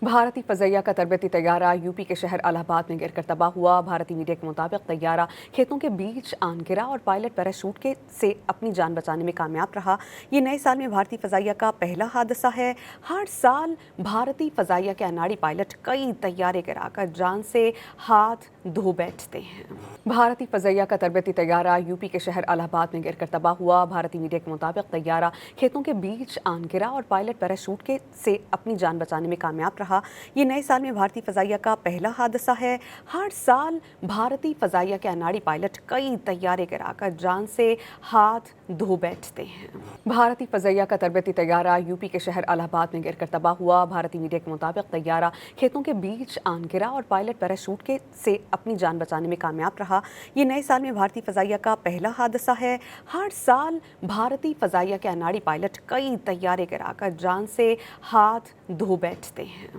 भारतीय फज़ैया का तरबती तैयारा यूपी के शहर इलाहाबाद में गिरकर तबाह हुआ। भारतीय मीडिया के मुताबिक तैयारा खेतों के बीच आन गिरा और पायलट पैराशूट के से अपनी जान बचाने में कामयाब रहा। ये नए साल में भारतीय फज़ैया का पहला हादसा है। हर साल भारतीय फज़ैया के अनाड़ी पायलट कई तैयारे गिराकर जान से हाथ धो बैठते हैं। भारतीय फज़ैया का तरबती तैयारा यूपी के शहर इलाहाबाद में गिरकर तबाह हुआ। भारतीय मीडिया के मुताबिक तैयारा खेतों के बीच आन गिरा और पायलट पैराशूट के से अपनी जान बचाने में कामयाब रहा। ये नए साल में भारतीय फज़ैया का पहला हादसा है। हर साल भारतीय फज़ैया के अनाड़ी पायलट कई तैयारे गिराकर जान से हाथ धो बैठते हैं। भारतीय फज़ैया का तरबती तैयारा यूपी के शहर इलाहाबाद में गिरकर तबाह हुआ। भारतीय मीडिया के मुताबिक तैयारा खेतों के बीच आन गिरा और पायलट पैराशूट के से अपनी जान बचाने में कामयाब रहा। ये नए साल में भारतीय फज़ैया का पहला हादसा है। हर साल भारतीय फज़ैया के अनाड़ी पायलट कई तैयारे गिराकर जान से हाथ धो बैठते हैं।